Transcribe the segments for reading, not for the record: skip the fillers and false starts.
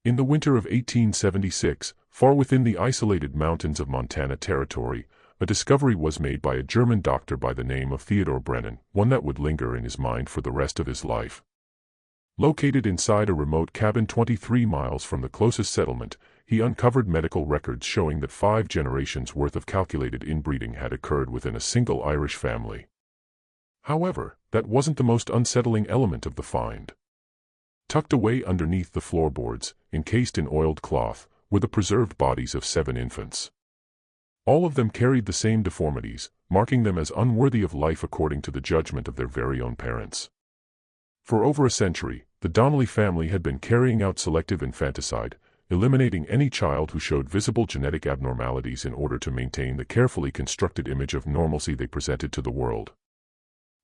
In the winter of 1876, far within the isolated mountains of Montana Territory, a discovery was made by a German doctor by the name of Theodor Brennan, one that would linger in his mind for the rest of his life. Located inside a remote cabin 23 miles from the closest settlement, he uncovered medical records showing that 5 generations worth of calculated inbreeding had occurred within a single Irish family. However, that wasn't the most unsettling element of the find. Tucked away underneath the floorboards, encased in oiled cloth, were the preserved bodies of 7 infants. All of them carried the same deformities, marking them as unworthy of life according to the judgment of their very own parents. For over a century, the Donnelly family had been carrying out selective infanticide, eliminating any child who showed visible genetic abnormalities in order to maintain the carefully constructed image of normalcy they presented to the world.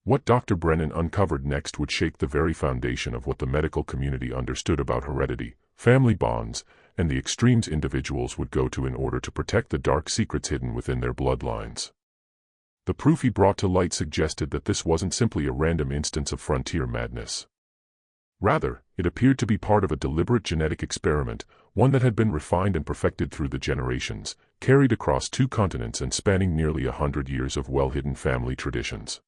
What Dr. Brennan uncovered next would shake the very foundation of what the medical community understood about heredity, family bonds, and the extremes individuals would go to in order to protect the dark secrets hidden within their bloodlines. The proof he brought to light suggested that this wasn't simply a random instance of frontier madness. Rather, it appeared to be part of a deliberate genetic experiment, one that had been refined and perfected through the generations, carried across 2 continents and spanning nearly 100 years of well-hidden family traditions.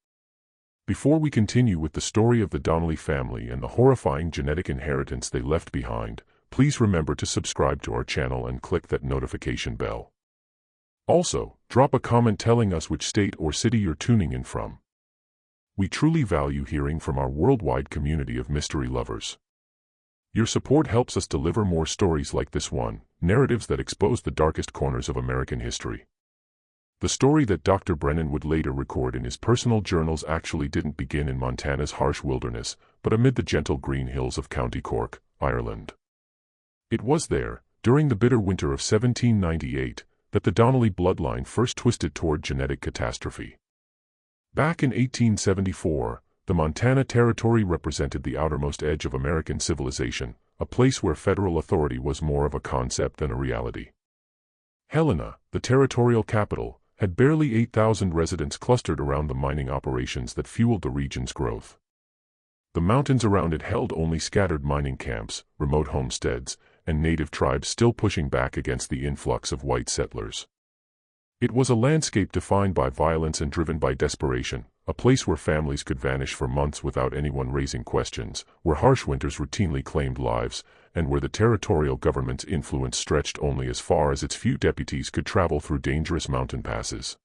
Before we continue with the story of the Donnelly family and the horrifying genetic inheritance they left behind, please remember to subscribe to our channel and click that notification bell. Also, drop a comment telling us which state or city you're tuning in from. We truly value hearing from our worldwide community of mystery lovers. Your support helps us deliver more stories like this one, narratives that expose the darkest corners of American history. The story that Dr. Brennan would later record in his personal journals actually didn't begin in Montana's harsh wilderness, but amid the gentle green hills of County Cork, Ireland. It was there, during the bitter winter of 1798, that the Donnelly bloodline first twisted toward genetic catastrophe. Back in 1874, the Montana Territory represented the outermost edge of American civilization, a place where federal authority was more of a concept than a reality. Helena, the territorial capital, had barely 8,000 residents clustered around the mining operations that fueled the region's growth. The mountains around it held only scattered mining camps, remote homesteads, and native tribes still pushing back against the influx of white settlers. It was a landscape defined by violence and driven by desperation, a place where families could vanish for months without anyone raising questions, where harsh winters routinely claimed lives, and where the territorial government's influence stretched only as far as its few deputies could travel through dangerous mountain passes.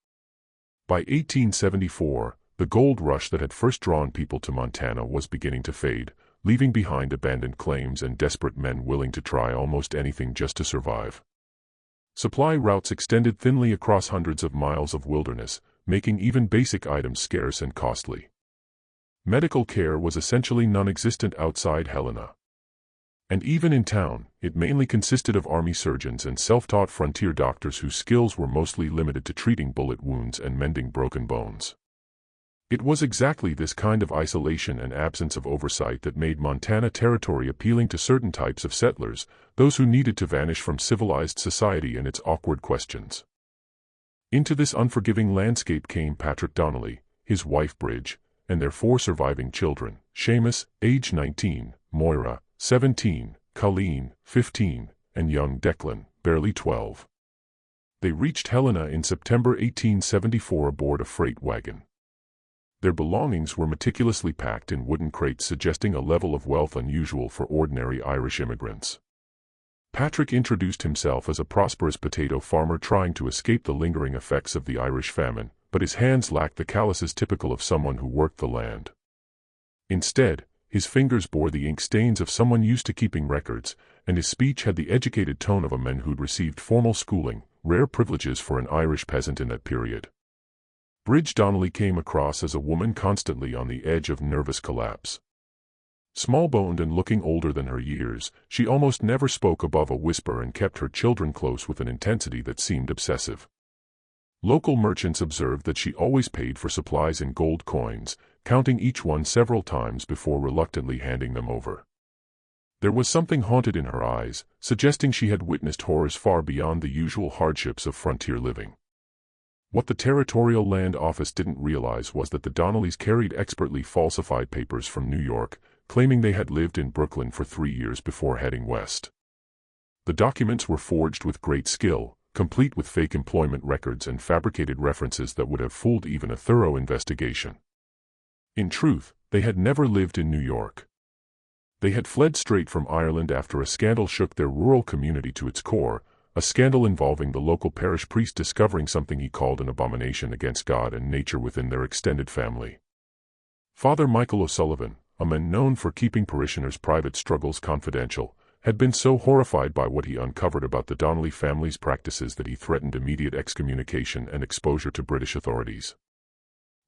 By 1874, the gold rush that had first drawn people to Montana was beginning to fade, leaving behind abandoned claims and desperate men willing to try almost anything just to survive. Supply routes extended thinly across hundreds of miles of wilderness, making even basic items scarce and costly. Medical care was essentially non-existent outside Helena. And even in town, it mainly consisted of army surgeons and self-taught frontier doctors whose skills were mostly limited to treating bullet wounds and mending broken bones. It was exactly this kind of isolation and absence of oversight that made Montana Territory appealing to certain types of settlers, those who needed to vanish from civilized society and its awkward questions. Into this unforgiving landscape came Patrick Donnelly, his wife Bridge, and their 4 surviving children, Seamus, age 19, Moira, 17, Colleen, 15, and young Declan, barely 12. They reached Helena in September 1874 aboard a freight wagon. Their belongings were meticulously packed in wooden crates, suggesting a level of wealth unusual for ordinary Irish immigrants. Patrick introduced himself as a prosperous potato farmer trying to escape the lingering effects of the Irish famine, but his hands lacked the calluses typical of someone who worked the land. Instead, his fingers bore the ink stains of someone used to keeping records, and his speech had the educated tone of a man who'd received formal schooling, rare privileges for an Irish peasant in that period. Bridge Donnelly came across as a woman constantly on the edge of nervous collapse. Small-boned and looking older than her years, she almost never spoke above a whisper and kept her children close with an intensity that seemed obsessive. Local merchants observed that she always paid for supplies in gold coins, counting each one several times before reluctantly handing them over. There was something haunted in her eyes, suggesting she had witnessed horrors far beyond the usual hardships of frontier living. What the Territorial Land Office didn't realize was that the Donnellys carried expertly falsified papers from New York, claiming they had lived in Brooklyn for 3 years before heading west. The documents were forged with great skill, complete with fake employment records and fabricated references that would have fooled even a thorough investigation. In truth, they had never lived in New York. They had fled straight from Ireland after a scandal shook their rural community to its core, a scandal involving the local parish priest discovering something he called an abomination against God and nature within their extended family. Father Michael O'Sullivan, a man known for keeping parishioners' private struggles confidential, had been so horrified by what he uncovered about the Donnelly family's practices that he threatened immediate excommunication and exposure to British authorities.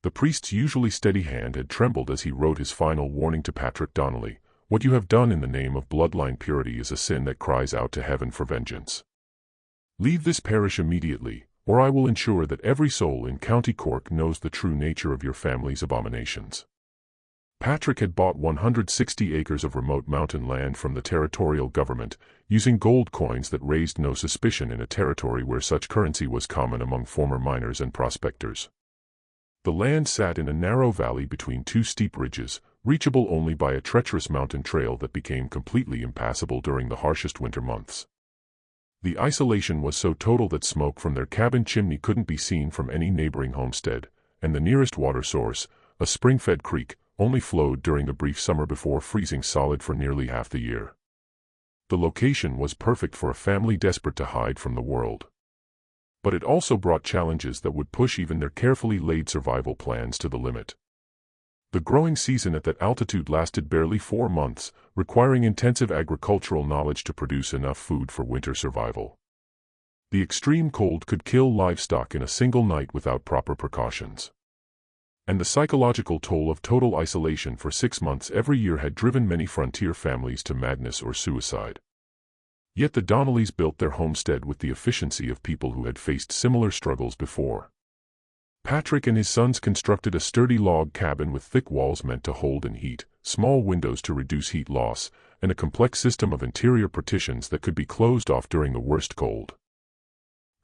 The priest's usually steady hand had trembled as he wrote his final warning to Patrick Donnelly: "What you have done in the name of bloodline purity is a sin that cries out to heaven for vengeance. Leave this parish immediately, or I will ensure that every soul in County Cork knows the true nature of your family's abominations." Patrick had bought 160 acres of remote mountain land from the territorial government, using gold coins that raised no suspicion in a territory where such currency was common among former miners and prospectors. The land sat in a narrow valley between two steep ridges, reachable only by a treacherous mountain trail that became completely impassable during the harshest winter months. The isolation was so total that smoke from their cabin chimney couldn't be seen from any neighboring homestead, and the nearest water source, a spring-fed creek, only flowed during the brief summer before freezing solid for nearly half the year. The location was perfect for a family desperate to hide from the world. But it also brought challenges that would push even their carefully laid survival plans to the limit. The growing season at that altitude lasted barely 4 months, requiring intensive agricultural knowledge to produce enough food for winter survival. The extreme cold could kill livestock in a single night without proper precautions. And the psychological toll of total isolation for 6 months every year had driven many frontier families to madness or suicide. Yet the Donnellys built their homestead with the efficiency of people who had faced similar struggles before. Patrick and his sons constructed a sturdy log cabin with thick walls meant to hold and heat, small windows to reduce heat loss, and a complex system of interior partitions that could be closed off during the worst cold.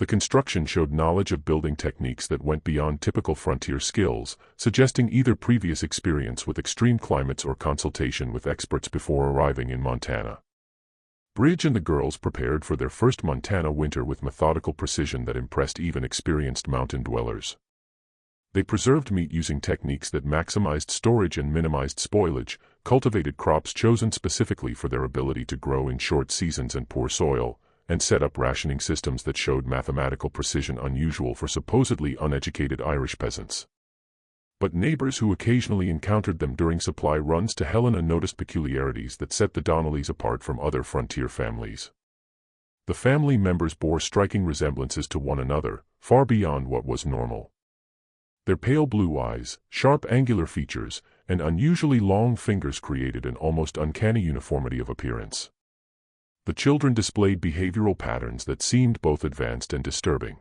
The construction showed knowledge of building techniques that went beyond typical frontier skills, suggesting either previous experience with extreme climates or consultation with experts before arriving in Montana. Bridge and the girls prepared for their first Montana winter with methodical precision that impressed even experienced mountain dwellers. They preserved meat using techniques that maximized storage and minimized spoilage, cultivated crops chosen specifically for their ability to grow in short seasons and poor soil, and set up rationing systems that showed mathematical precision unusual for supposedly uneducated Irish peasants. But neighbors who occasionally encountered them during supply runs to Helena noticed peculiarities that set the Donnellys apart from other frontier families. The family members bore striking resemblances to one another, far beyond what was normal. Their pale blue eyes, sharp angular features, and unusually long fingers created an almost uncanny uniformity of appearance. The children displayed behavioral patterns that seemed both advanced and disturbing.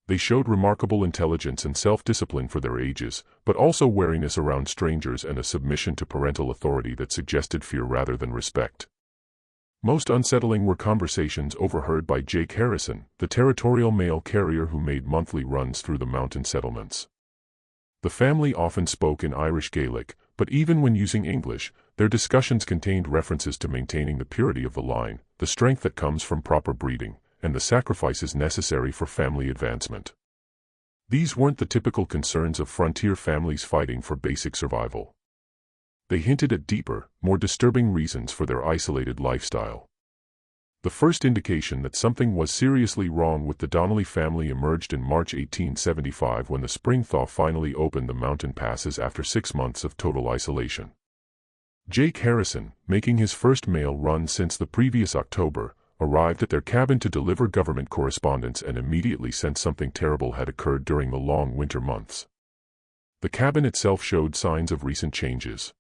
They showed remarkable intelligence and self-discipline for their ages, but also wariness around strangers and a submission to parental authority that suggested fear rather than respect. Most unsettling were conversations overheard by Jake Harrison, the territorial mail carrier who made monthly runs through the mountain settlements. The family often spoke in Irish Gaelic, but even when using English, their discussions contained references to maintaining the purity of the line, the strength that comes from proper breeding, and the sacrifices necessary for family advancement. These weren't the typical concerns of frontier families fighting for basic survival. They hinted at deeper, more disturbing reasons for their isolated lifestyle. The first indication that something was seriously wrong with the Donnelly family emerged in March 1875 when the spring thaw finally opened the mountain passes after 6 months of total isolation. Jake Harrison, making his first mail run since the previous October, arrived at their cabin to deliver government correspondence and immediately sensed something terrible had occurred during the long winter months. The cabin itself showed signs of recent changes.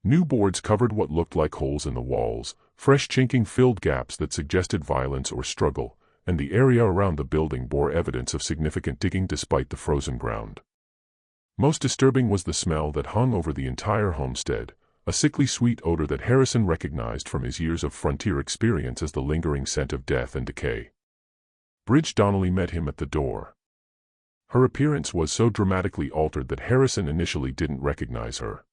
New boards covered what looked like holes in the walls, fresh chinking filled gaps that suggested violence or struggle, and the area around the building bore evidence of significant digging despite the frozen ground. Most disturbing was the smell that hung over the entire homestead, a sickly sweet odor that Harrison recognized from his years of frontier experience as the lingering scent of death and decay. Bridge Donnelly met him at the door. Her appearance was so dramatically altered that Harrison initially didn't recognize her.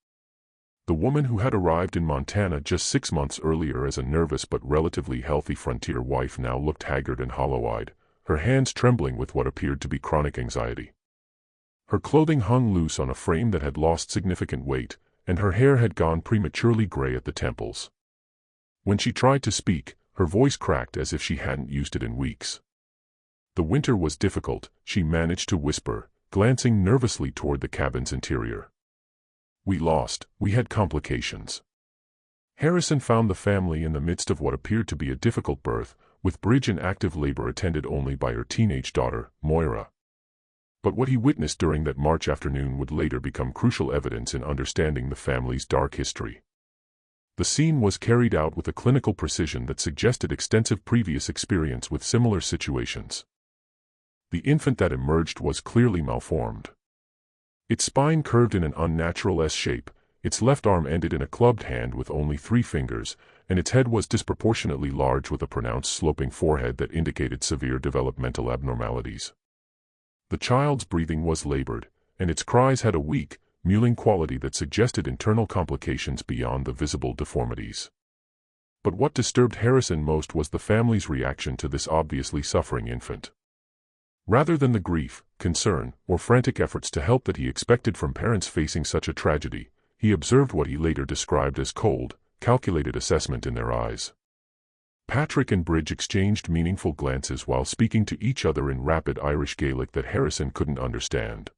The woman who had arrived in Montana just 6 months earlier as a nervous but relatively healthy frontier wife now looked haggard and hollow-eyed, her hands trembling with what appeared to be chronic anxiety. Her clothing hung loose on a frame that had lost significant weight, and her hair had gone prematurely gray at the temples. When she tried to speak, her voice cracked as if she hadn't used it in weeks. The winter was difficult, she managed to whisper, glancing nervously toward the cabin's interior. We had complications. Harrison found the family in the midst of what appeared to be a difficult birth, with Bridge in active labor attended only by her teenage daughter, Moira. But what he witnessed during that March afternoon would later become crucial evidence in understanding the family's dark history. The scene was carried out with a clinical precision that suggested extensive previous experience with similar situations. The infant that emerged was clearly malformed. Its spine curved in an unnatural S-shape, its left arm ended in a clubbed hand with only 3 fingers, and its head was disproportionately large with a pronounced sloping forehead that indicated severe developmental abnormalities. The child's breathing was labored, and its cries had a weak, mewling quality that suggested internal complications beyond the visible deformities. But what disturbed Harrison most was the family's reaction to this obviously suffering infant. Rather than the grief, concern, or frantic efforts to help that he expected from parents facing such a tragedy, he observed what he later described as cold, calculated assessment in their eyes. Patrick and Bridge exchanged meaningful glances while speaking to each other in rapid Irish Gaelic that Harrison couldn't understand.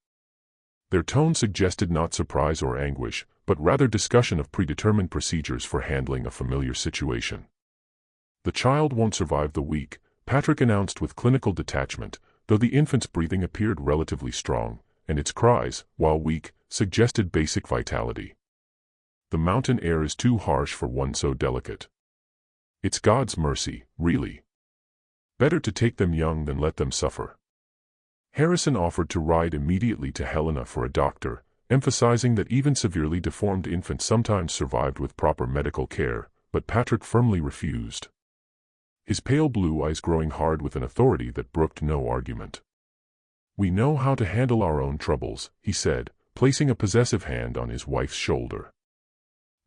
Their tone suggested not surprise or anguish, but rather discussion of predetermined procedures for handling a familiar situation. "The child won't survive the week," Patrick announced with clinical detachment, though the infant's breathing appeared relatively strong, and its cries, while weak, suggested basic vitality. "The mountain air is too harsh for one so delicate. It's God's mercy, really. Better to take them young than let them suffer." Harrison offered to ride immediately to Helena for a doctor, emphasizing that even severely deformed infants sometimes survived with proper medical care, but Patrick firmly refused. His pale blue eyes growing hard with an authority that brooked no argument. "We know how to handle our own troubles," he said, placing a possessive hand on his wife's shoulder.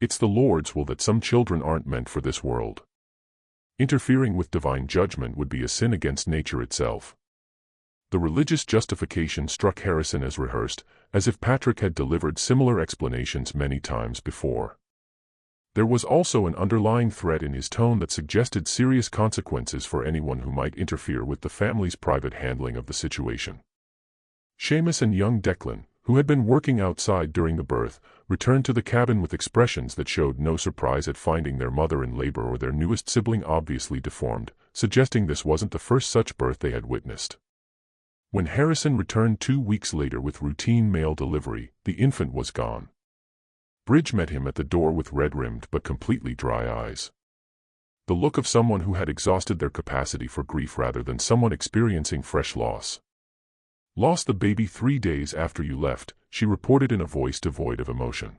"It's the Lord's will that some children aren't meant for this world. Interfering with divine judgment would be a sin against nature itself." The religious justification struck Harrison as rehearsed, as if Patrick had delivered similar explanations many times before. There was also an underlying threat in his tone that suggested serious consequences for anyone who might interfere with the family's private handling of the situation. Seamus and young Declan, who had been working outside during the birth, returned to the cabin with expressions that showed no surprise at finding their mother in labor or their newest sibling obviously deformed, suggesting this wasn't the first such birth they had witnessed. When Harrison returned 2 weeks later with routine mail delivery, the infant was gone. Bridge met him at the door with red-rimmed but completely dry eyes. The look of someone who had exhausted their capacity for grief rather than someone experiencing fresh loss. "Lost the baby 3 days after you left," she reported in a voice devoid of emotion.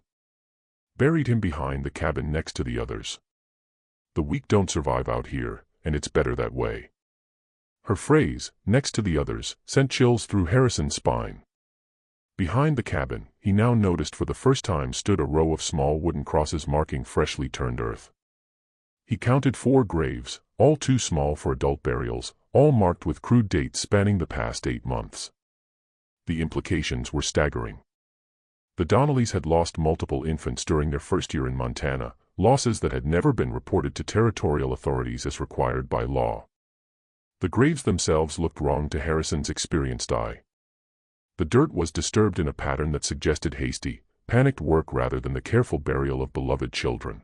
"Buried him behind the cabin next to the others. The weak don't survive out here, and it's better that way." Her phrase, "next to the others," sent chills through Harrison's spine. Behind the cabin, he now noticed for the first time stood a row of small wooden crosses marking freshly turned earth. He counted 4 graves, all too small for adult burials, all marked with crude dates spanning the past 8 months. The implications were staggering. The Donnellys had lost multiple infants during their first year in Montana, losses that had never been reported to territorial authorities as required by law. The graves themselves looked wrong to Harrison's experienced eye. The dirt was disturbed in a pattern that suggested hasty, panicked work rather than the careful burial of beloved children.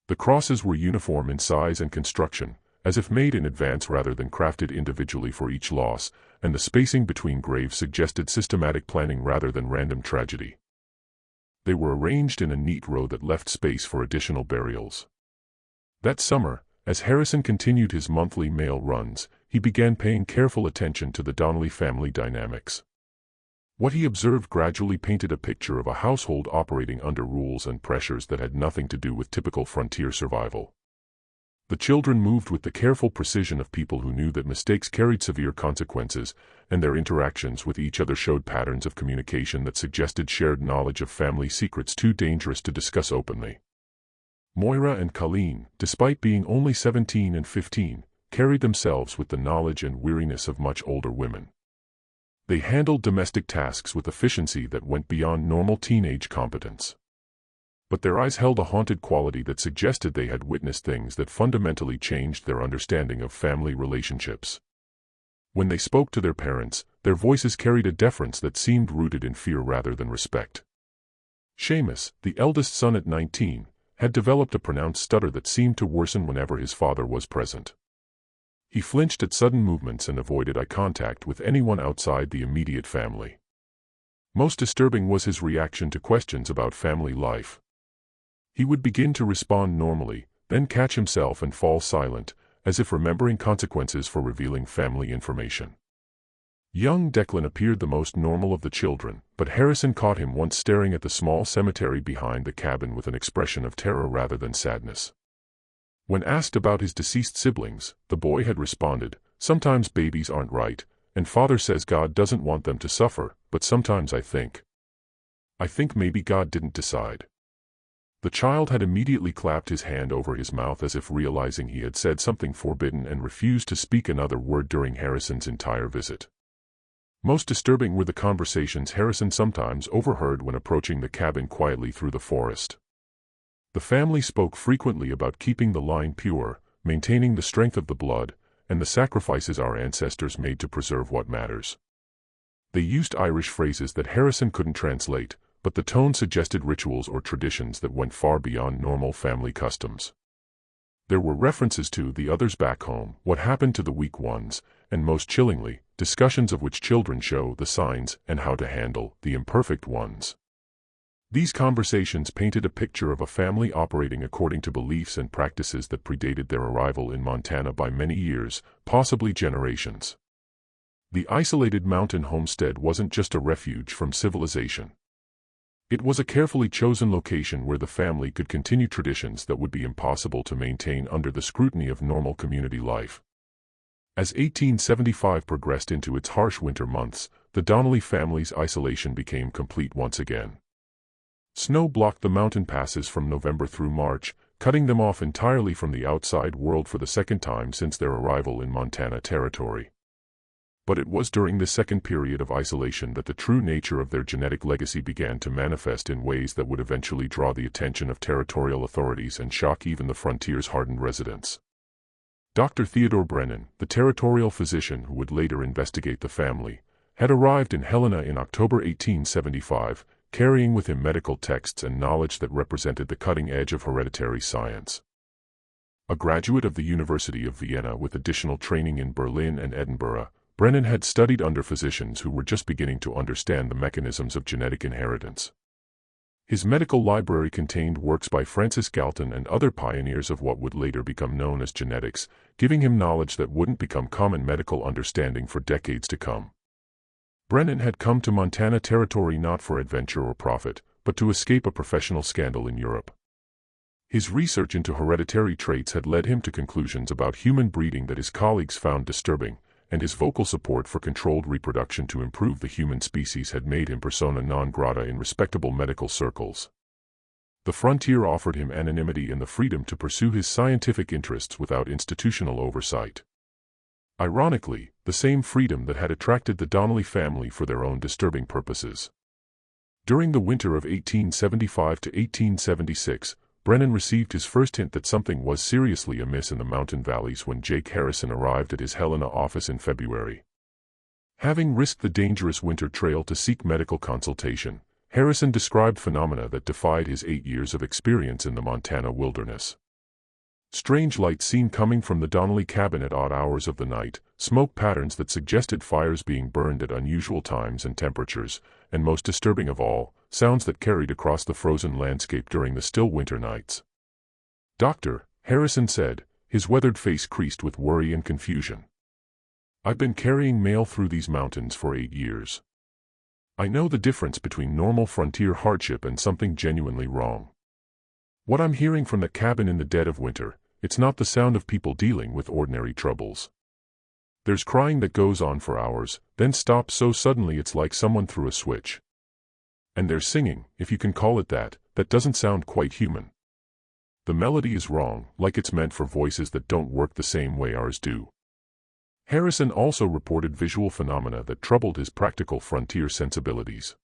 The crosses were uniform in size and construction, as if made in advance rather than crafted individually for each loss, and the spacing between graves suggested systematic planning rather than random tragedy. They were arranged in a neat row that left space for additional burials. That summer, as Harrison continued his monthly mail runs, he began paying careful attention to the Donnelly family dynamics. What he observed gradually painted a picture of a household operating under rules and pressures that had nothing to do with typical frontier survival. The children moved with the careful precision of people who knew that mistakes carried severe consequences, and their interactions with each other showed patterns of communication that suggested shared knowledge of family secrets too dangerous to discuss openly. Moira and Colleen, despite being only 17 and 15, carried themselves with the knowledge and weariness of much older women. They handled domestic tasks with efficiency that went beyond normal teenage competence. But their eyes held a haunted quality that suggested they had witnessed things that fundamentally changed their understanding of family relationships. When they spoke to their parents, their voices carried a deference that seemed rooted in fear rather than respect. Seamus, the eldest son at 19, had developed a pronounced stutter that seemed to worsen whenever his father was present. He flinched at sudden movements and avoided eye contact with anyone outside the immediate family. Most disturbing was his reaction to questions about family life. He would begin to respond normally, then catch himself and fall silent, as if remembering consequences for revealing family information. Young Declan appeared the most normal of the children, but Harrison caught him once staring at the small cemetery behind the cabin with an expression of terror rather than sadness. When asked about his deceased siblings, the boy had responded, "Sometimes babies aren't right, and Father says God doesn't want them to suffer, but sometimes I think maybe God didn't decide." The child had immediately clapped his hand over his mouth as if realizing he had said something forbidden and refused to speak another word during Harrison's entire visit. Most disturbing were the conversations Harrison sometimes overheard when approaching the cabin quietly through the forest. The family spoke frequently about keeping the line pure, maintaining the strength of the blood, and the sacrifices our ancestors made to preserve what matters. They used Irish phrases that Harrison couldn't translate, but the tone suggested rituals or traditions that went far beyond normal family customs. There were references to the others back home, what happened to the weak ones, and most chillingly, discussions of which children show the signs and how to handle the imperfect ones. These conversations painted a picture of a family operating according to beliefs and practices that predated their arrival in Montana by many years, possibly generations. The isolated mountain homestead wasn't just a refuge from civilization. It was a carefully chosen location where the family could continue traditions that would be impossible to maintain under the scrutiny of normal community life. As 1875 progressed into its harsh winter months, the Donnelly family's isolation became complete once again. Snow blocked the mountain passes from November through March, cutting them off entirely from the outside world for the second time since their arrival in Montana territory. But it was during this second period of isolation that the true nature of their genetic legacy began to manifest in ways that would eventually draw the attention of territorial authorities and shock even the frontier's hardened residents. Dr. Theodore Brennan, the territorial physician who would later investigate the family, had arrived in Helena in October 1875, carrying with him medical texts and knowledge that represented the cutting edge of hereditary science. A graduate of the University of Vienna with additional training in Berlin and Edinburgh, Brennan had studied under physicians who were just beginning to understand the mechanisms of genetic inheritance. His medical library contained works by Francis Galton and other pioneers of what would later become known as genetics, giving him knowledge that wouldn't become common medical understanding for decades to come. Brennan had come to Montana territory not for adventure or profit, but to escape a professional scandal in Europe. His research into hereditary traits had led him to conclusions about human breeding that his colleagues found disturbing, and his vocal support for controlled reproduction to improve the human species had made him persona non grata in respectable medical circles. The frontier offered him anonymity and the freedom to pursue his scientific interests without institutional oversight. Ironically, the same freedom that had attracted the Donnelly family for their own disturbing purposes. During the winter of 1875 to 1876, Brennan received his first hint that something was seriously amiss in the mountain valleys when Jake Harrison arrived at his Helena office in February. Having risked the dangerous winter trail to seek medical consultation, Harrison described phenomena that defied his 8 years of experience in the Montana wilderness. Strange lights seen coming from the Donnelly cabin at odd hours of the night, smoke patterns that suggested fires being burned at unusual times and temperatures, and most disturbing of all, sounds that carried across the frozen landscape during the still winter nights. "Doctor," Harrison said, his weathered face creased with worry and confusion. "I've been carrying mail through these mountains for 8 years. I know the difference between normal frontier hardship and something genuinely wrong. What I'm hearing from the cabin in the dead of winter, It's not the sound of people dealing with ordinary troubles. There's crying that goes on for hours, then stops so suddenly it's like someone threw a switch. And there's singing, if you can call it that doesn't sound quite human. The melody is wrong, like it's meant for voices that don't work the same way ours do. Harrison also reported visual phenomena that troubled his practical frontier sensibilities.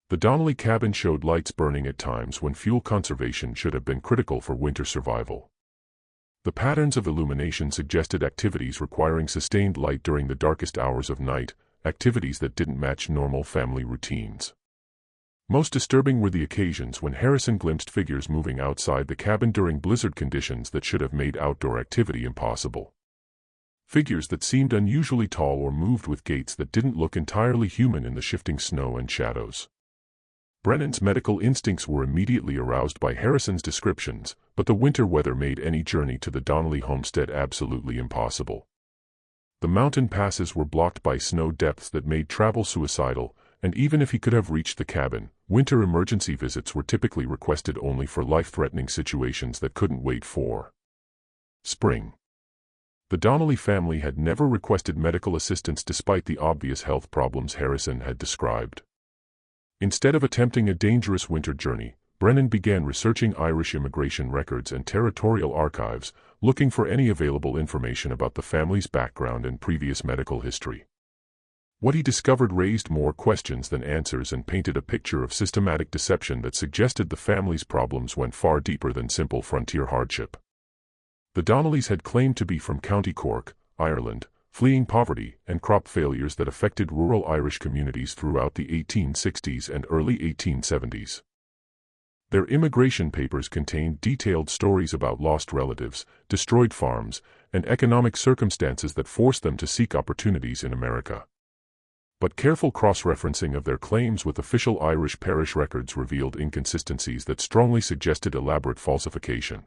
The Donnelly cabin showed lights burning at times when fuel conservation should have been critical for winter survival. The patterns of illumination suggested activities requiring sustained light during the darkest hours of night, activities that didn't match normal family routines. Most disturbing were the occasions when Harrison glimpsed figures moving outside the cabin during blizzard conditions that should have made outdoor activity impossible. Figures that seemed unusually tall or moved with gaits that didn't look entirely human in the shifting snow and shadows. Brennan's medical instincts were immediately aroused by Harrison's descriptions, but the winter weather made any journey to the Donnelly homestead absolutely impossible. The mountain passes were blocked by snow depths that made travel suicidal, and even if he could have reached the cabin, winter emergency visits were typically requested only for life-threatening situations that couldn't wait for spring. The Donnelly family had never requested medical assistance despite the obvious health problems Harrison had described. Instead of attempting a dangerous winter journey, Brennan began researching Irish immigration records and territorial archives, looking for any available information about the family's background and previous medical history. What he discovered raised more questions than answers and painted a picture of systematic deception that suggested the family's problems went far deeper than simple frontier hardship. The Donnellys had claimed to be from County Cork, Ireland, fleeing poverty and crop failures that affected rural Irish communities throughout the 1860s and early 1870s. Their immigration papers contained detailed stories about lost relatives, destroyed farms, and economic circumstances that forced them to seek opportunities in America. But careful cross-referencing of their claims with official Irish parish records revealed inconsistencies that strongly suggested elaborate falsification.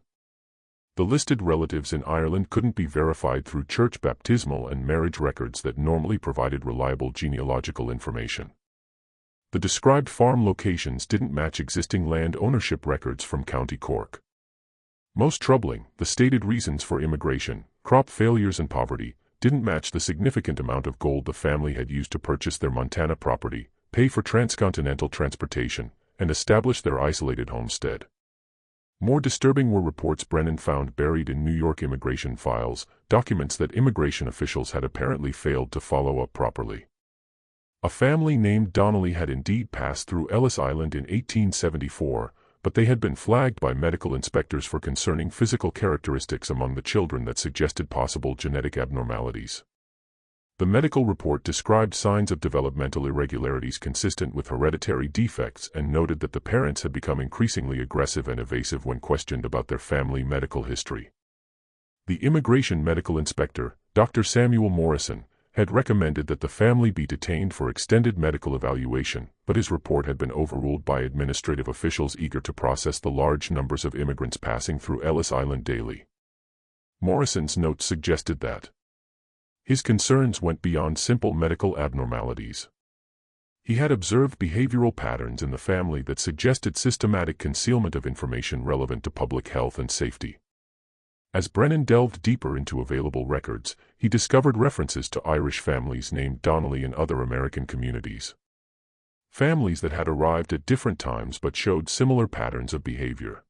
The listed relatives in Ireland couldn't be verified through church baptismal and marriage records that normally provided reliable genealogical information. The described farm locations didn't match existing land ownership records from County Cork. Most troubling, the stated reasons for immigration, crop failures and poverty, didn't match the significant amount of gold the family had used to purchase their Montana property, pay for transcontinental transportation, and establish their isolated homestead. More disturbing were reports Brennan found buried in New York immigration files, documents that immigration officials had apparently failed to follow up properly. A family named Donnelly had indeed passed through Ellis Island in 1874, but they had been flagged by medical inspectors for concerning physical characteristics among the children that suggested possible genetic abnormalities. The medical report described signs of developmental irregularities consistent with hereditary defects and noted that the parents had become increasingly aggressive and evasive when questioned about their family medical history. The immigration medical inspector, Dr. Samuel Morrison, had recommended that the family be detained for extended medical evaluation, but his report had been overruled by administrative officials eager to process the large numbers of immigrants passing through Ellis Island daily. Morrison's notes suggested that his concerns went beyond simple medical abnormalities. He had observed behavioral patterns in the family that suggested systematic concealment of information relevant to public health and safety. As Brennan delved deeper into available records, he discovered references to Irish families named Donnelly in other American communities. Families that had arrived at different times but showed similar patterns of behavior.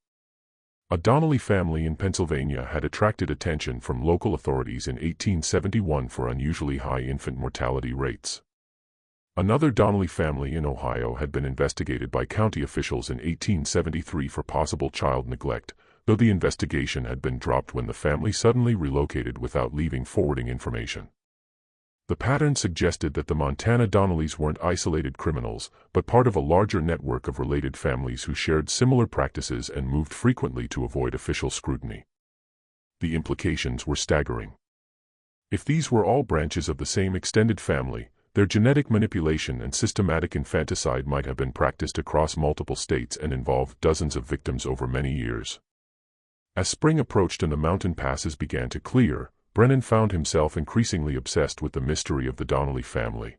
A Donnelly family in Pennsylvania had attracted attention from local authorities in 1871 for unusually high infant mortality rates. Another Donnelly family in Ohio had been investigated by county officials in 1873 for possible child neglect, though the investigation had been dropped when the family suddenly relocated without leaving forwarding information. The pattern suggested that the Montana Donnellys weren't isolated criminals, but part of a larger network of related families who shared similar practices and moved frequently to avoid official scrutiny. The implications were staggering. If these were all branches of the same extended family, their genetic manipulation and systematic infanticide might have been practiced across multiple states and involved dozens of victims over many years. As spring approached and the mountain passes began to clear, Brennan found himself increasingly obsessed with the mystery of the Donnelly family.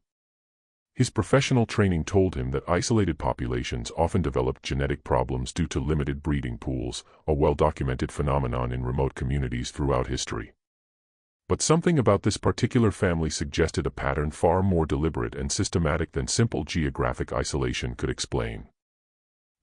His professional training told him that isolated populations often developed genetic problems due to limited breeding pools, a well-documented phenomenon in remote communities throughout history. But something about this particular family suggested a pattern far more deliberate and systematic than simple geographic isolation could explain.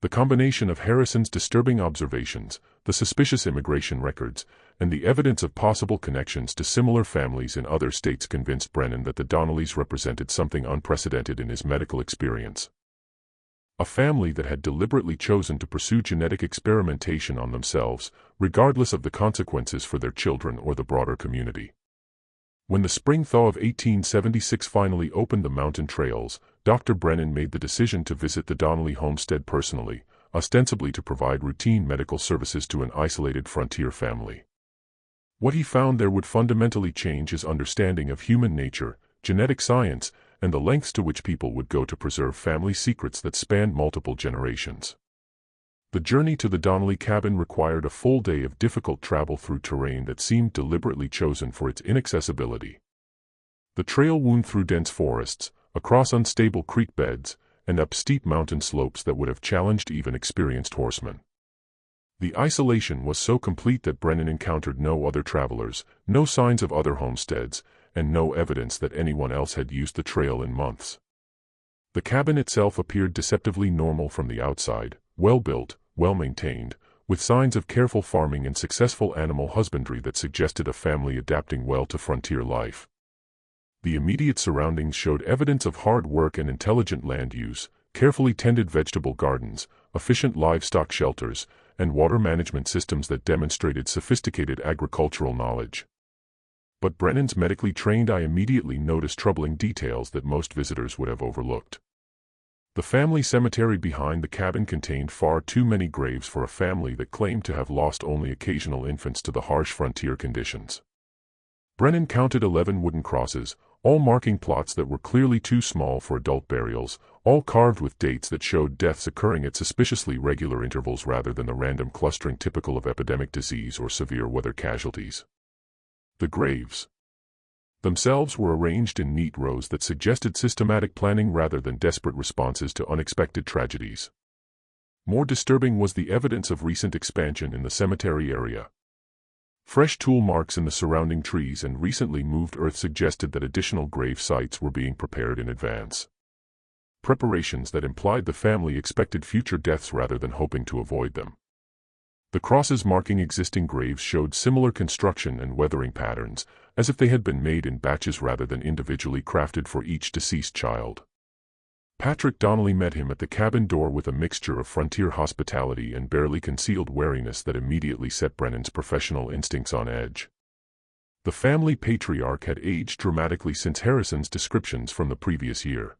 The combination of Harrison's disturbing observations, the suspicious immigration records, and the evidence of possible connections to similar families in other states convinced Brennan that the Donnellys represented something unprecedented in his medical experience. A family that had deliberately chosen to pursue genetic experimentation on themselves, regardless of the consequences for their children or the broader community. When the spring thaw of 1876 finally opened the mountain trails, Dr. Brennan made the decision to visit the Donnelly homestead personally, ostensibly to provide routine medical services to an isolated frontier family. What he found there would fundamentally change his understanding of human nature, genetic science, and the lengths to which people would go to preserve family secrets that spanned multiple generations. The journey to the Donnelly cabin required a full day of difficult travel through terrain that seemed deliberately chosen for its inaccessibility. The trail wound through dense forests, across unstable creek beds, and up steep mountain slopes that would have challenged even experienced horsemen. The isolation was so complete that Brennan encountered no other travelers, no signs of other homesteads, and no evidence that anyone else had used the trail in months. The cabin itself appeared deceptively normal from the outside, well-built, well-maintained, with signs of careful farming and successful animal husbandry that suggested a family adapting well to frontier life. The immediate surroundings showed evidence of hard work and intelligent land use, carefully tended vegetable gardens, efficient livestock shelters, and water management systems that demonstrated sophisticated agricultural knowledge. But Brennan's medically trained eye immediately noticed troubling details that most visitors would have overlooked. The family cemetery behind the cabin contained far too many graves for a family that claimed to have lost only occasional infants to the harsh frontier conditions. Brennan counted 11 wooden crosses, all marking plots that were clearly too small for adult burials, all carved with dates that showed deaths occurring at suspiciously regular intervals rather than the random clustering typical of epidemic disease or severe weather casualties. The graves themselves were arranged in neat rows that suggested systematic planning rather than desperate responses to unexpected tragedies. More disturbing was the evidence of recent expansion in the cemetery area. Fresh tool marks in the surrounding trees and recently moved earth suggested that additional grave sites were being prepared in advance. Preparations that implied the family expected future deaths rather than hoping to avoid them. The crosses marking existing graves showed similar construction and weathering patterns, as if they had been made in batches rather than individually crafted for each deceased child. Patrick Donnelly met him at the cabin door with a mixture of frontier hospitality and barely concealed wariness that immediately set Brennan's professional instincts on edge. The family patriarch had aged dramatically since Harrison's descriptions from the previous year.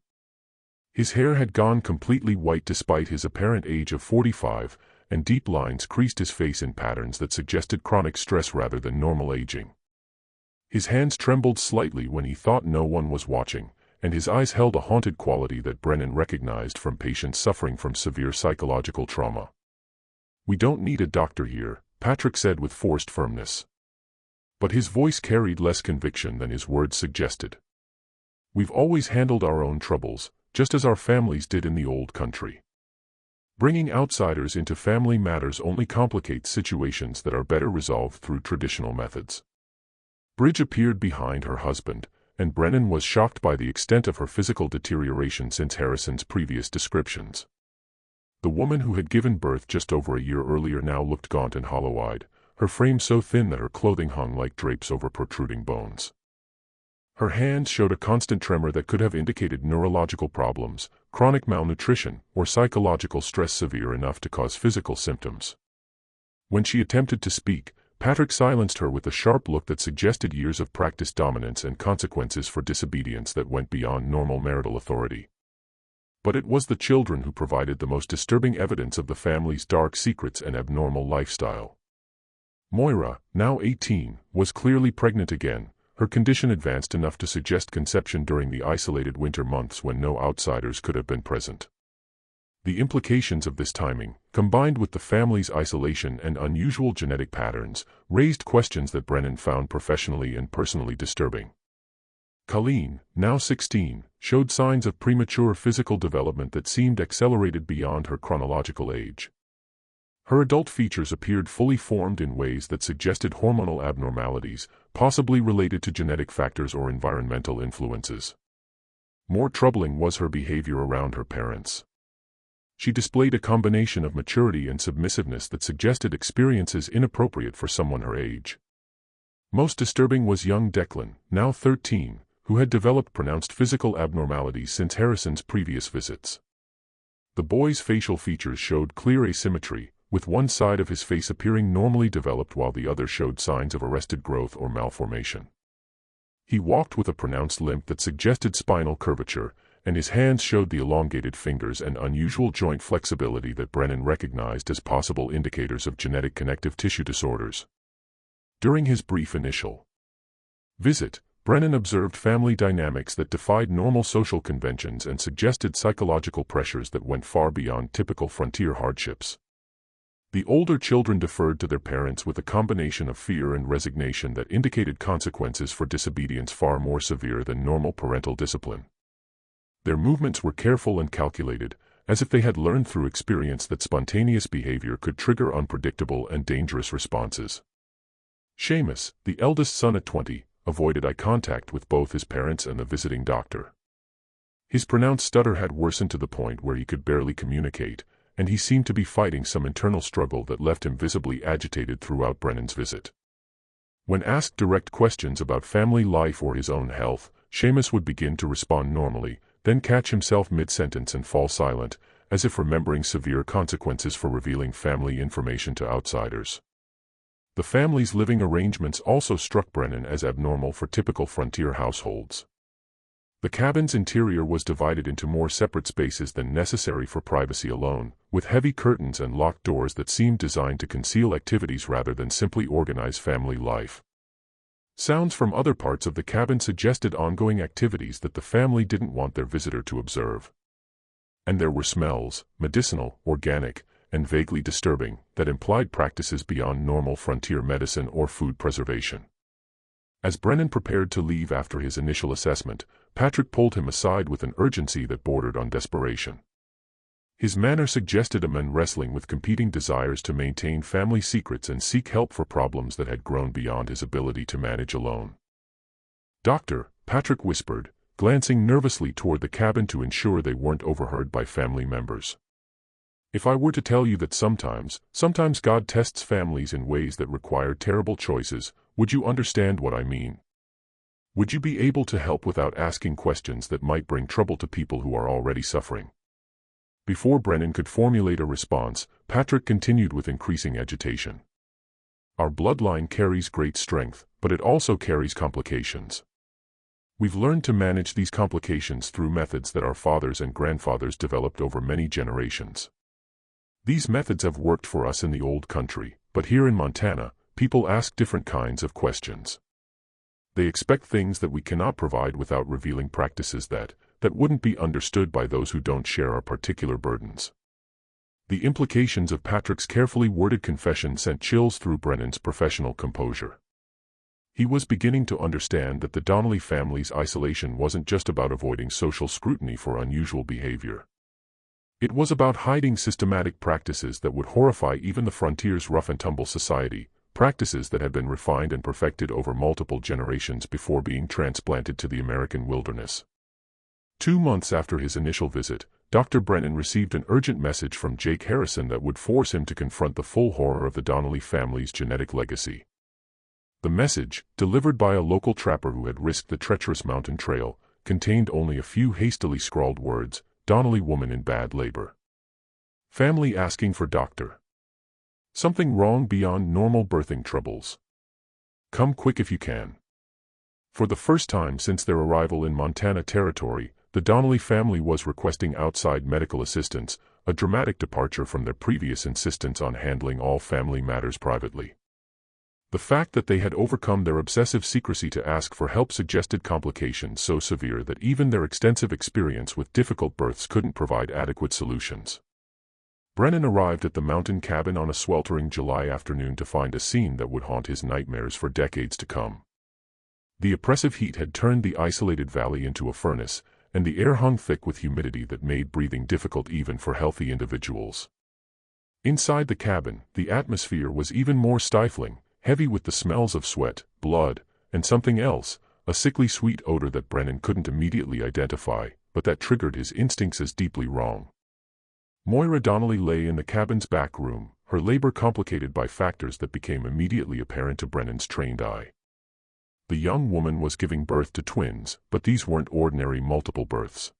His hair had gone completely white despite his apparent age of 45, and deep lines creased his face in patterns that suggested chronic stress rather than normal aging. His hands trembled slightly when he thought no one was watching, and his eyes held a haunted quality that Brennan recognized from patients suffering from severe psychological trauma. "We don't need a doctor here," Patrick said with forced firmness. But his voice carried less conviction than his words suggested. "We've always handled our own troubles, just as our families did in the old country. Bringing outsiders into family matters only complicates situations that are better resolved through traditional methods." Bridge appeared behind her husband, and Brennan was shocked by the extent of her physical deterioration since Harrison's previous descriptions. The woman who had given birth just over a year earlier now looked gaunt and hollow-eyed, her frame so thin that her clothing hung like drapes over protruding bones. Her hands showed a constant tremor that could have indicated neurological problems, chronic malnutrition, or psychological stress severe enough to cause physical symptoms. When she attempted to speak, Patrick silenced her with a sharp look that suggested years of practiced dominance and consequences for disobedience that went beyond normal marital authority. But it was the children who provided the most disturbing evidence of the family's dark secrets and abnormal lifestyle. Moira, now 18, was clearly pregnant again, her condition advanced enough to suggest conception during the isolated winter months when no outsiders could have been present. The implications of this timing, combined with the family's isolation and unusual genetic patterns, raised questions that Brennan found professionally and personally disturbing. Colleen, now 16, showed signs of premature physical development that seemed accelerated beyond her chronological age. Her adult features appeared fully formed in ways that suggested hormonal abnormalities, possibly related to genetic factors or environmental influences. More troubling was her behavior around her parents. She displayed a combination of maturity and submissiveness that suggested experiences inappropriate for someone her age. Most disturbing was young Declan, now 13, who had developed pronounced physical abnormalities since Harrison's previous visits. The boy's facial features showed clear asymmetry, with one side of his face appearing normally developed while the other showed signs of arrested growth or malformation. He walked with a pronounced limp that suggested spinal curvature, and his hands showed the elongated fingers and unusual joint flexibility that Brennan recognized as possible indicators of genetic connective tissue disorders. During his brief initial visit, Brennan observed family dynamics that defied normal social conventions and suggested psychological pressures that went far beyond typical frontier hardships. The older children deferred to their parents with a combination of fear and resignation that indicated consequences for disobedience far more severe than normal parental discipline. Their movements were careful and calculated, as if they had learned through experience that spontaneous behavior could trigger unpredictable and dangerous responses. Seamus, the eldest son at 20, avoided eye contact with both his parents and the visiting doctor. His pronounced stutter had worsened to the point where he could barely communicate, and he seemed to be fighting some internal struggle that left him visibly agitated throughout Brennan's visit. When asked direct questions about family life or his own health, Seamus would begin to respond normally, then catch himself mid-sentence and fall silent, as if remembering severe consequences for revealing family information to outsiders. The family's living arrangements also struck Brennan as abnormal for typical frontier households. The cabin's interior was divided into more separate spaces than necessary for privacy alone, with heavy curtains and locked doors that seemed designed to conceal activities rather than simply organize family life. Sounds from other parts of the cabin suggested ongoing activities that the family didn't want their visitor to observe. And there were smells, medicinal, organic, and vaguely disturbing, that implied practices beyond normal frontier medicine or food preservation. As Brennan prepared to leave after his initial assessment, Patrick pulled him aside with an urgency that bordered on desperation. His manner suggested a man wrestling with competing desires to maintain family secrets and seek help for problems that had grown beyond his ability to manage alone. "Doctor," Patrick whispered, glancing nervously toward the cabin to ensure they weren't overheard by family members. "If I were to tell you that sometimes God tests families in ways that require terrible choices, would you understand what I mean? Would you be able to help without asking questions that might bring trouble to people who are already suffering?" Before Brennan could formulate a response, Patrick continued with increasing agitation. "Our bloodline carries great strength, but it also carries complications. We've learned to manage these complications through methods that our fathers and grandfathers developed over many generations. These methods have worked for us in the old country, but here in Montana, people ask different kinds of questions. They expect things that we cannot provide without revealing practices that wouldn't be understood by those who don't share our particular burdens." The implications of Patrick's carefully worded confession sent chills through Brennan's professional composure. He was beginning to understand that the Donnelly family's isolation wasn't just about avoiding social scrutiny for unusual behavior. It was about hiding systematic practices that would horrify even the frontier's rough-and-tumble society, practices that had been refined and perfected over multiple generations before being transplanted to the American wilderness. 2 months after his initial visit, Dr. Brennan received an urgent message from Jake Harrison that would force him to confront the full horror of the Donnelly family's genetic legacy. The message, delivered by a local trapper who had risked the treacherous mountain trail, contained only a few hastily scrawled words: "Donnelly woman in bad labor. Family asking for doctor. Something wrong beyond normal birthing troubles. Come quick if you can." For the first time since their arrival in Montana territory, the Donnelly family was requesting outside medical assistance, a dramatic departure from their previous insistence on handling all family matters privately. The fact that they had overcome their obsessive secrecy to ask for help suggested complications so severe that even their extensive experience with difficult births couldn't provide adequate solutions. Brennan arrived at the mountain cabin on a sweltering July afternoon to find a scene that would haunt his nightmares for decades to come. The oppressive heat had turned the isolated valley into a furnace, and the air hung thick with humidity that made breathing difficult even for healthy individuals. Inside the cabin, the atmosphere was even more stifling, heavy with the smells of sweat, blood, and something else, a sickly sweet odor that Brennan couldn't immediately identify, but that triggered his instincts as deeply wrong. Moira Donnelly lay in the cabin's back room, her labor complicated by factors that became immediately apparent to Brennan's trained eye. The young woman was giving birth to twins, but these weren't ordinary multiple births.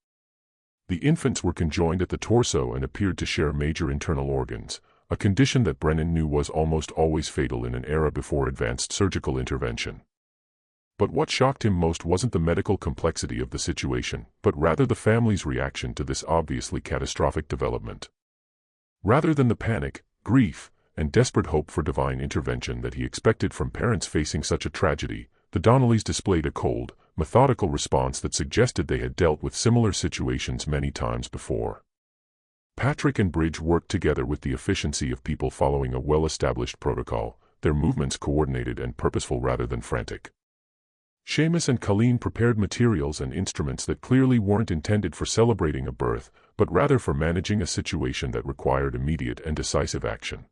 The infants were conjoined at the torso and appeared to share major internal organs, a condition that Brennan knew was almost always fatal in an era before advanced surgical intervention. But what shocked him most wasn't the medical complexity of the situation, but rather the family's reaction to this obviously catastrophic development. Rather than the panic, grief, and desperate hope for divine intervention that he expected from parents facing such a tragedy, the Donnellys displayed a cold, methodical response that suggested they had dealt with similar situations many times before. Patrick and Bridge worked together with the efficiency of people following a well-established protocol, their movements coordinated and purposeful rather than frantic. Seamus and Colleen prepared materials and instruments that clearly weren't intended for celebrating a birth, but rather for managing a situation that required immediate and decisive action.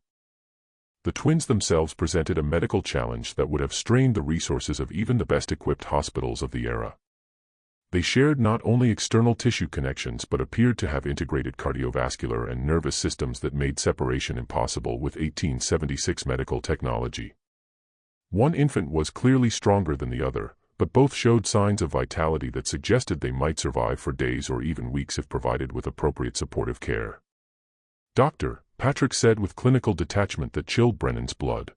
The twins themselves presented a medical challenge that would have strained the resources of even the best-equipped hospitals of the era. They shared not only external tissue connections but appeared to have integrated cardiovascular and nervous systems that made separation impossible with 1876 medical technology. One infant was clearly stronger than the other, but both showed signs of vitality that suggested they might survive for days or even weeks if provided with appropriate supportive care. "Doctor," Patrick said with clinical detachment that chilled Brennan's blood.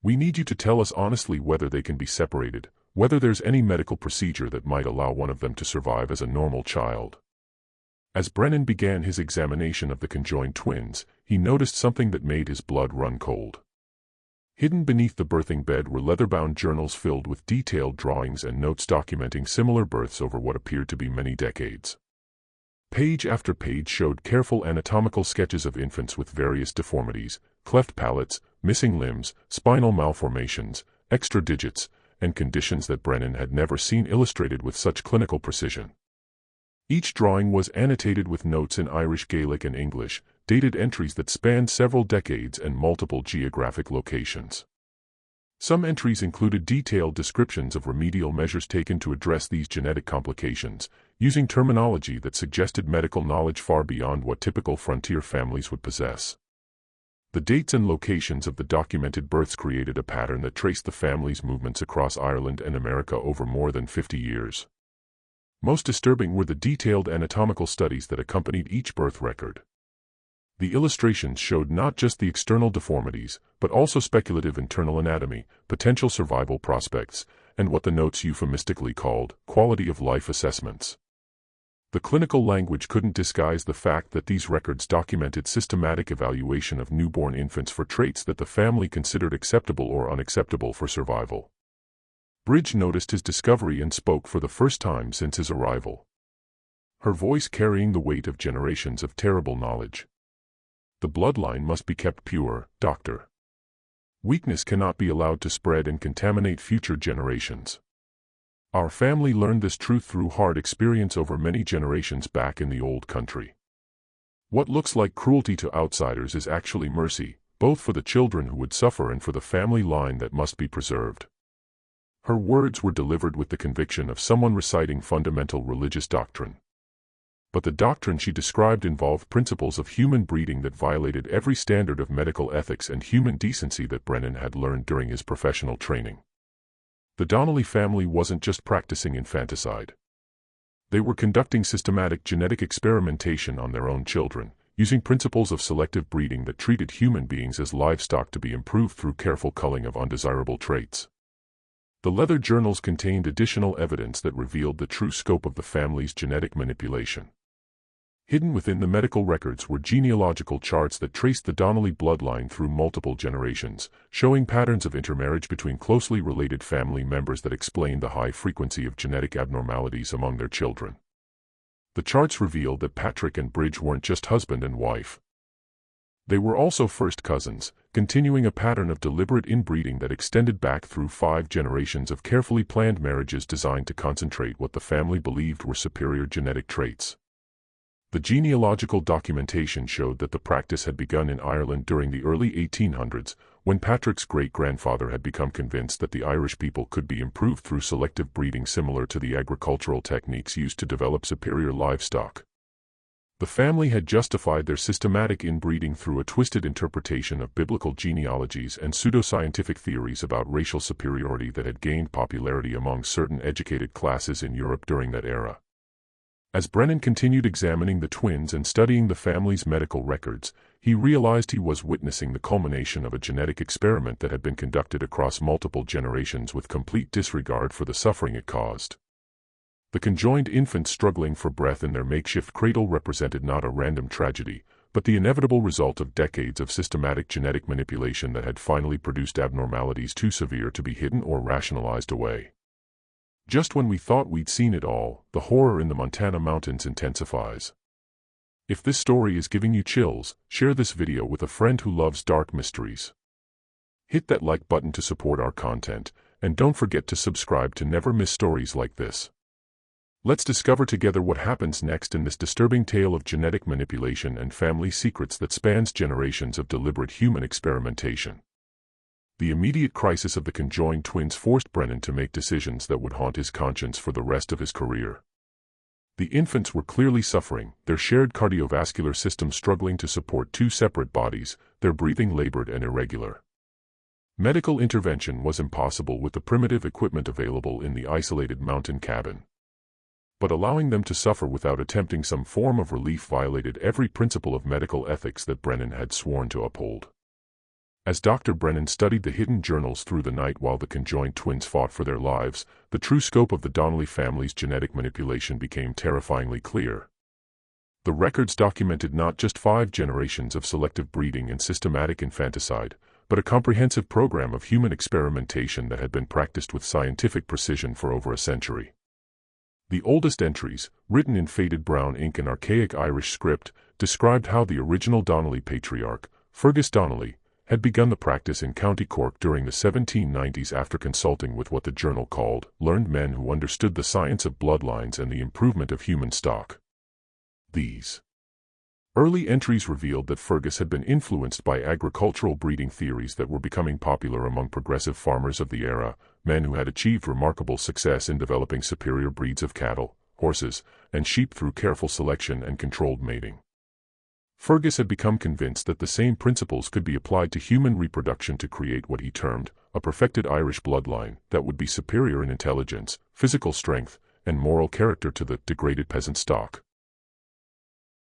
"We need you to tell us honestly whether they can be separated, whether there's any medical procedure that might allow one of them to survive as a normal child." As Brennan began his examination of the conjoined twins, he noticed something that made his blood run cold. Hidden beneath the birthing bed were leather-bound journals filled with detailed drawings and notes documenting similar births over what appeared to be many decades. Page after page showed careful anatomical sketches of infants with various deformities, cleft palates, missing limbs, spinal malformations, extra digits, and conditions that Brennan had never seen illustrated with such clinical precision. Each drawing was annotated with notes in Irish, Gaelic, and English, dated entries that spanned several decades and multiple geographic locations. Some entries included detailed descriptions of remedial measures taken to address these genetic complications, using terminology that suggested medical knowledge far beyond what typical frontier families would possess. The dates and locations of the documented births created a pattern that traced the family's movements across Ireland and America over more than 50 years. Most disturbing were the detailed anatomical studies that accompanied each birth record. The illustrations showed not just the external deformities, but also speculative internal anatomy, potential survival prospects, and what the notes euphemistically called quality of life assessments. The clinical language couldn't disguise the fact that these records documented systematic evaluation of newborn infants for traits that the family considered acceptable or unacceptable for survival. Bridge noticed his discovery and spoke for the first time since his arrival. Her voice carrying the weight of generations of terrible knowledge. "The bloodline must be kept pure, Doctor. Weakness cannot be allowed to spread and contaminate future generations. Our family learned this truth through hard experience over many generations back in the old country. What looks like cruelty to outsiders is actually mercy, both for the children who would suffer and for the family line that must be preserved." Her words were delivered with the conviction of someone reciting fundamental religious doctrine. But the doctrine she described involved principles of human breeding that violated every standard of medical ethics and human decency that Brennan had learned during his professional training. The Donnelly family wasn't just practicing infanticide. They were conducting systematic genetic experimentation on their own children, using principles of selective breeding that treated human beings as livestock to be improved through careful culling of undesirable traits. The leather journals contained additional evidence that revealed the true scope of the family's genetic manipulation. Hidden within the medical records were genealogical charts that traced the Donnelly bloodline through multiple generations, showing patterns of intermarriage between closely related family members that explained the high frequency of genetic abnormalities among their children. The charts revealed that Patrick and Bridge weren't just husband and wife. They were also first cousins, continuing a pattern of deliberate inbreeding that extended back through 5 generations of carefully planned marriages designed to concentrate what the family believed were superior genetic traits. The genealogical documentation showed that the practice had begun in Ireland during the early 1800s, when Patrick's great-grandfather had become convinced that the Irish people could be improved through selective breeding similar to the agricultural techniques used to develop superior livestock. The family had justified their systematic inbreeding through a twisted interpretation of biblical genealogies and pseudoscientific theories about racial superiority that had gained popularity among certain educated classes in Europe during that era. As Brennan continued examining the twins and studying the family's medical records, he realized he was witnessing the culmination of a genetic experiment that had been conducted across multiple generations with complete disregard for the suffering it caused. The conjoined infants struggling for breath in their makeshift cradle represented not a random tragedy, but the inevitable result of decades of systematic genetic manipulation that had finally produced abnormalities too severe to be hidden or rationalized away. Just when we thought we'd seen it all, the horror in the Montana mountains intensifies. If this story is giving you chills, share this video with a friend who loves dark mysteries. Hit that like button to support our content, and don't forget to subscribe to never miss stories like this. Let's discover together what happens next in this disturbing tale of genetic manipulation and family secrets that spans generations of deliberate human experimentation. The immediate crisis of the conjoined twins forced Brennan to make decisions that would haunt his conscience for the rest of his career. The infants were clearly suffering, their shared cardiovascular system struggling to support 2 separate bodies, their breathing labored and irregular. Medical intervention was impossible with the primitive equipment available in the isolated mountain cabin. But allowing them to suffer without attempting some form of relief violated every principle of medical ethics that Brennan had sworn to uphold. As Dr. Brennan studied the hidden journals through the night while the conjoined twins fought for their lives, the true scope of the Donnelly family's genetic manipulation became terrifyingly clear. The records documented not just 5 generations of selective breeding and systematic infanticide, but a comprehensive program of human experimentation that had been practiced with scientific precision for over a century. The oldest entries, written in faded brown ink and archaic Irish script, described how the original Donnelly patriarch, Fergus Donnelly, had begun the practice in County Cork during the 1790s after consulting with what the journal called learned men who understood the science of bloodlines and the improvement of human stock. These early entries revealed that Fergus had been influenced by agricultural breeding theories that were becoming popular among progressive farmers of the era, men who had achieved remarkable success in developing superior breeds of cattle, horses, and sheep through careful selection and controlled mating. Fergus had become convinced that the same principles could be applied to human reproduction to create what he termed a perfected Irish bloodline that would be superior in intelligence, physical strength, and moral character to the degraded peasant stock.